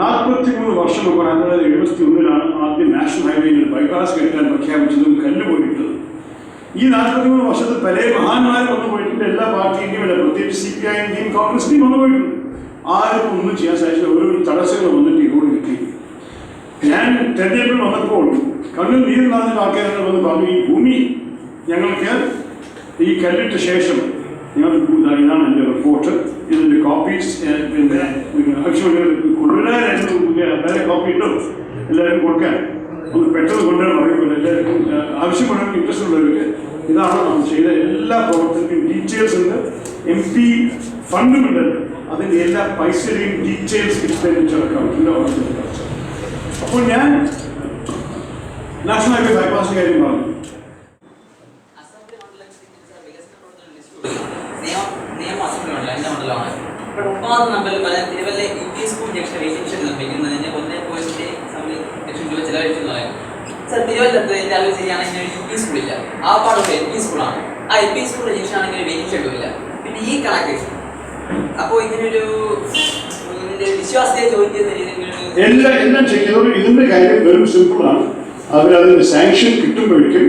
43 വർഷം മുമ്പ് 1971 ആദ്യം നാഷണൽ ഹൈവേയിൽ ബൈപ്പാസ് കെട്ടാൻ പ്രഖ്യാപിച്ചതും കല്ല് പോയിട്ടത്. ഈ 43 വർഷത്തിൽ പല മഹാന്മാരും വന്നു പോയിട്ടുണ്ട്. എല്ലാ പാർട്ടിയുടെയും അല്ല, പ്രത്യേകിച്ച് CPI-ന്റെയും കോൺഗ്രസിന്റെയും വന്നു പോയിട്ടുണ്ട്. ആരും ഒന്നും ചെയ്യാൻ സാധിച്ചില്ല. ഓരോ തടസ്സങ്ങൾ വന്നിട്ട് ഇതോട് കിട്ടി. ഞാൻ തെരഞ്ഞെടുപ്പിൽ വന്നപ്പോൾ കണ്ണൂർ നീര് നടന്ന ആൾക്കാരെ വന്ന് പറഞ്ഞു, ഈ ഭൂമി ഞങ്ങൾക്ക് ഈ കല്ലിട്ട ശേഷം ഇതാണ് എൻ്റെ റിപ്പോർട്ട്, ഇതിൻ്റെ കോപ്പീസ് പിന്നെ ആവശ്യമുള്ള കൊണ്ടുവരാനായിരുന്നു. വേറെ കോപ്പി ഉണ്ടോ എല്ലാവരും കൊടുക്കാൻ ഒന്ന് പെട്ടെന്ന് കൊണ്ടുവരാൻ പറയുമ്പോൾ എല്ലാവർക്കും ആവശ്യമുള്ളവർക്ക് ഇൻട്രസ്റ്റ് ഉള്ളവർക്ക് ഇതാണ് നമ്മൾ ചെയ്ത എല്ലാ പ്രവർത്തനത്തിനും ഡീറ്റെയിൽസ് ഉണ്ട്. MP ഫണ്ടുമുണ്ട്, അതിൻ്റെ എല്ലാ പൈസയുടെയും ഡീറ്റെയിൽസ് എക്സ്പെൻഡിച്ചർ അക്കൗണ്ടിൻ്റെ ഓർഡർ. അപ്പോൾ ഞാൻ നാഷണൽ ഹൈവേ ബൈപ്പാസിൻ്റെ കാര്യം പറഞ്ഞു. പിന്നെ ഈ കണക്ക് അപ്പോ ഇതിനൊരു വിശ്വാസത്തെ ചോദിക്കുന്ന എല്ലാം ചെയ്യുന്നത് ഇതിന്റെ കാര്യം വെറും സിമ്പിളാണ്. അവരതിന്റെ സാങ്ഷൻ കിട്ടുമ്പോഴേക്കും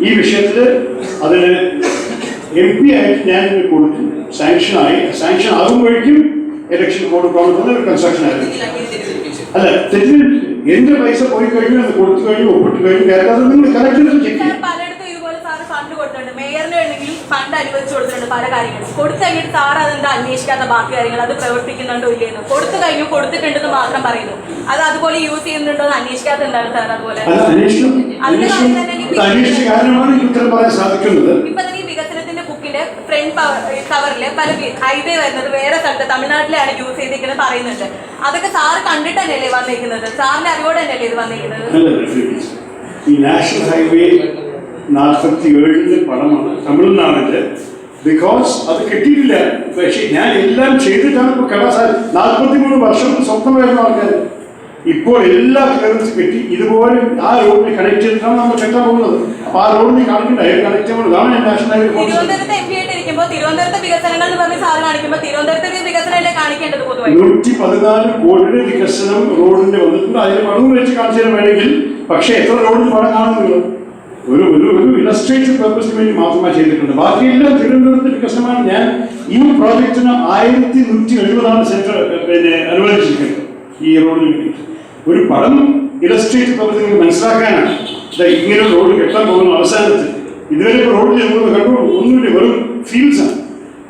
ഈ വിഷയത്തില് അതിന് MP ആയിട്ട് ഞാൻ കൊടുത്തു. സാങ്ഷൻ ആകുമ്പോഴേക്കും ഇലക്ഷൻ കോഡ് പ്രവർത്തനം കൺസ്ട്രക്ഷൻ ആയിരുന്നു. അല്ല, തെറ്റിന് എന്റെ പൈസ പോയി കഴിഞ്ഞു, അത് കൊടുത്തു കഴിഞ്ഞു, ഒപ്പിട്ട് കഴിഞ്ഞു, കേരളത്തിൽ നിങ്ങൾ കളക്ടറിൽ ചെക്ക് ചെയ്യും. മേയറിന് വേണമെങ്കിലും ഫണ്ട് അനുവദിച്ചു കൊടുത്തിട്ടുണ്ട് പല കാര്യങ്ങളും. കൊടുത്തു കഴിഞ്ഞിട്ട് സാർ അതെന്താ അന്വേഷിക്കാത്ത ബാക്കി കാര്യങ്ങൾ, അത് പ്രവർത്തിക്കുന്നുണ്ടോ ഇല്ലെന്ന്. കൊടുത്തു കഴിഞ്ഞു, കൊടുത്തിട്ടുണ്ടെന്ന് മാത്രം പറയുന്നു. അത് അതുപോലെ യൂസ് ചെയ്യുന്നുണ്ടോ എന്ന് അന്വേഷിക്കാത്തുണ്ടാവും സാർ. അതുപോലെ ഇപ്പൊ തന്നെ ഈ വികസനത്തിന്റെ ബുക്കിന്റെ ഫ്രണ്ട് കവറില് പല ഹൈവേ വരുന്നത് വേറെ സ്ഥലത്ത് തമിഴ്നാട്ടിലാണ് യൂസ് ചെയ്തിരിക്കുന്നത് പറയുന്നുണ്ട്. അതൊക്കെ സാറ് കണ്ടിട്ട് തന്നെയല്ലേ വന്നിരിക്കുന്നത്? സാറിന്റെ അറിവോടെ തന്നെയല്ലേ ഇത് വന്നിരിക്കുന്നത്? ഈ നാഷണൽ ഹൈവേ 47 പടമാണ് തമിഴ്നാടിന്റെ. ബിക്കോസ് അത് കിട്ടിയിട്ടില്ല. പക്ഷേ ഞാൻ എല്ലാം ചെയ്തിട്ടാണ് ഇപ്പോൾ 43 വർഷം സ്വപ്നമായിരുന്ന ആൾക്കാർ ഇപ്പോൾ എല്ലാ ക്ലിയറൻസും കിട്ടി. ഇതുപോലെ ആ റോഡിൽ കണക്ട് ചെയ്തിട്ടാണ് നമ്മൾ കെട്ടാൻ പോകുന്നത്. അപ്പൊ ആ റോഡിൽ കാണിക്കേണ്ട കണക്ട് ചെയ്യുന്നതാണ് നാഷണൽ ഹൈവേ. തിരുവനന്തപുരത്ത് MP ആയിട്ട് ഇരിക്കുമ്പോൾ തിരുവനന്തപുരത്തെ വികസനങ്ങൾ എന്ന് പറഞ്ഞ് സാറ് കാണിക്കുമ്പോൾ തിരുവനന്തപുരത്തെ വികസനമല്ലേ കാണിക്കേണ്ടത്? 114 കോടിയുടെ വികസനം റോഡിന്റെ വന്നിട്ടുണ്ട്. അതിന് പടവും വെച്ച് കാണിച്ചു തരാൻ വേണമെങ്കിൽ, പക്ഷേ എത്ര റോഡിൽ പടം കാണുന്നുള്ളൂ? ഒരു ഇലസ്ട്രേറ്റീവ് പർപ്പസിന് വേണ്ടി മാത്രമായി ചെയ്തിട്ടുണ്ട്. ബാക്കിയെല്ലാം തിരുവനന്തപുരത്ത് വികസനമാണ്. ഞാൻ ഈ പ്രോജക്റ്റിന് 1170 സെന്റർ പിന്നെ അനുവദിച്ചിരിക്കുന്നത് ഈ റോഡിന് വേണ്ടി. ഒരു പടം ഇലസ്ട്രേറ്റീവ് പർപ്പസ് നിങ്ങൾക്ക് മനസ്സിലാക്കാനാണ്. ഇങ്ങനെ റോഡ് കെട്ടാൻ പോകുന്ന അവസാനത്ത് ഇതുവരെ റോഡിൽ നമ്മൾ കണ്ടു ഒന്നുമില്ല, വെറും ഫീൽഡ്സ് ആണ്.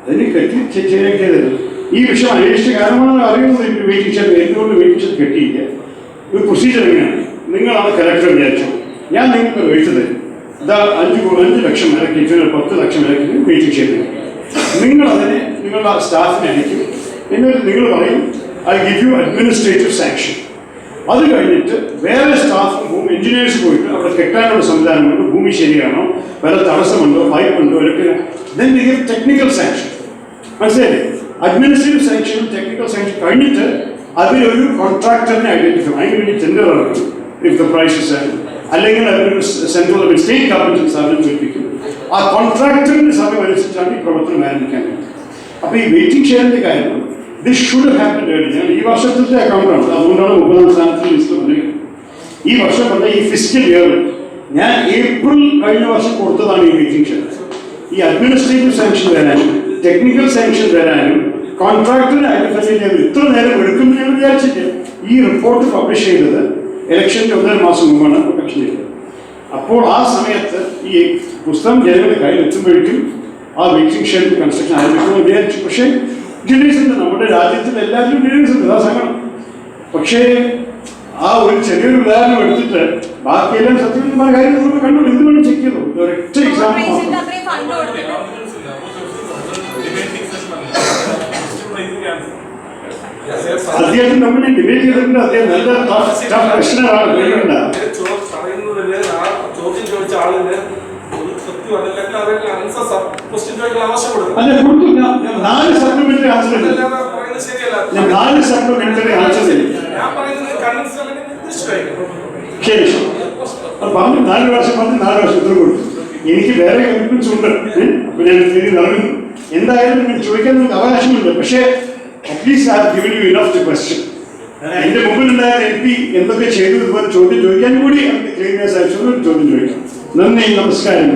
അതിന് കെട്ടി ചെയ്യാക്കിയതല്ല. ഈ വിഷയം അന്വേഷിച്ച കാരണമാണ് അറിയുന്നത്. വെയിറ്റിംഗ് ഷെഡ് എന്തുകൊണ്ട് വെയിറ്റിംഗ് ഷെഡ് കെട്ടിയില്ല? ഒരു പ്രൊസീജിയർ എങ്ങനെയാണ്? നിങ്ങളാണ് കലക്ടർ വിചാരിച്ചു, ഞാൻ നിങ്ങൾക്ക് വെയിറ്റ് തരും. ഇതാ 5 ലക്ഷം ഇറക്കിയിട്ട് 10 ലക്ഷം ഇറക്കി വെയിറ്റിംഗ് ഷെഡ്. നിങ്ങളതിനെ നിങ്ങളുടെ സ്റ്റാഫിനെ അയക്കും. എന്നിട്ട് നിങ്ങൾ പറയും I give you administrative sanction. അത് കഴിഞ്ഞിട്ട് വേറെ സ്റ്റാഫും എഞ്ചിനീയേഴ്സ് പോയിട്ട് അവിടെ കെട്ടാനുള്ള സംവിധാനമുണ്ട്, ഭൂമി ശരിയാണോ, വേറെ തടസ്സമുണ്ടോ, പൈപ്പുണ്ടോ, ഇതൊക്കെ ടെക്നിക്കൽ സാങ്ഷൻ. മനസ്സിലായില്ലേ? അഡ്മിനിസ്ട്രേറ്റീവ് സാങ്ഷനും ടെക്നിക്കൽ സാങ്ഷൻ കഴിഞ്ഞിട്ട് അതിലൊരു കോൺട്രാക്ടറിനെ ഐഡന്റിഫൈ, അതിന് വേണ്ടി ടെൻഡർ ഇറക്കും. ഇഫ് ദ പ്രൈസസ് അല്ലെങ്കിൽ അതൊരു സെൻട്രൽ സ്റ്റേറ്റ് ഗവൺമെന്റ് സ്ഥാപനം ഏൽപ്പിക്കും. ആ കോൺട്രാക്ടറിന്റെ സമയം അനുസരിച്ചാണ് ഈ പ്രവർത്തനം ആരംഭിക്കാൻ പറ്റുന്നത്. അപ്പൊ ഈ വെയിറ്റിംഗ് ഷെയറിന്റെ കാര്യം ദിസ് ഷുഡ് ഹാപ്പൻ ഏർലി. ഈ വർഷത്തെ അക്കൗണ്ടാണ്, അതുകൊണ്ടാണ് 30ാം സ്ഥാനത്തിൽ ലിസ്റ്റ് വന്നത്. ഈ വർഷം പറഞ്ഞ ഈ ഫിസിക്കൽ ഇയർ ഞാൻ ഏപ്രിൽ കഴിഞ്ഞ വർഷം കൊടുത്തതാണ് ഈ വെയിറ്റിംഗ് ഷെയർ. ഈ അഡ്മിനിസ്ട്രേറ്റീവ് സാങ്ഷൻ വരാനും ടെക്നിക്കൽ സാങ്ഷൻ വരാനും കോൺട്രാക്ടറിനെ ഐഡന്റിഫൈ ചെയ്യാൻ ഇത്ര നേരം എടുക്കുമെന്ന് ഞാൻ വിചാരിച്ചില്ല. ഈ റിപ്പോർട്ട് പബ്ലിഷ് ചെയ്തത് ഇലക്ഷൻ്റെ 1.5 മാസം മുമ്പാണ് പബ്ലിഷ് ചെയ്തത്. അപ്പോൾ ആ സമയത്ത് ഈ പുസ്തകം ജനങ്ങളുടെ കയ്യിൽ എത്തുമ്പോഴേക്കും ആ വെയിറ്റിംഗ് ഷെഡ് കൺസ്ട്രക്ഷൻ ആരംഭിക്കുമെന്ന് വിചാരിച്ചു. പക്ഷേ ഡിലേസ് ഉണ്ട്, നമ്മുടെ രാജ്യത്തിൽ എല്ലാവരും ഡിലേസ് ഉണ്ട്, അതാ സങ്കടം. പക്ഷേ ആ ഒരു ചെറിയൊരു ഉദാഹരണം എടുത്തിട്ട് ബാക്കിയെല്ലാം സത്യമായ കാര്യം നമ്മൾ കണ്ടു. എന്തുകൊണ്ട് ചെക്ക് ചെയ്തു? ഒരൊറ്റ എക്സാമ്പിൾ അദ്ദേഹം നമ്മൾ ഡിബേറ്റ് ചെയ്തിട്ടുണ്ട്. അദ്ദേഹം നല്ല പ്രശ്നമാണ്. ചോദിച്ച ആളിന് അല്ല കൊടുത്തില്ല. 4 സപ്ലിമെന്ററി ആൻസർ ഞാൻ 4 സപ്ലിമെന്ററി ആൻസർ ശരി പറഞ്ഞു. 4 വർഷം പറഞ്ഞു, 4 വർഷം ഇത്ര കൊടുത്തു. എനിക്ക് വേറെ കമ്മിറ്റ്മെന്റ്സ് ഉണ്ട്. അപ്പൊ ഞാൻ നടക്കുന്നു. എന്തായാലും നിങ്ങൾ ചോദിക്കാൻ നമുക്ക് അവകാശമുണ്ട്. പക്ഷേ at least I have given you enough to question. എന്റെ മുമ്പിലുണ്ടായ MP എന്തൊക്കെ ചെയ്തു ഇതുപോലെ ചോദ്യം ചോദിക്കാൻ കൂടി ക്ലീനേഴ്സ് ആവശ്യം ചോദ്യം ചോദിക്കാം. നന്ദി, നമസ്കാരം.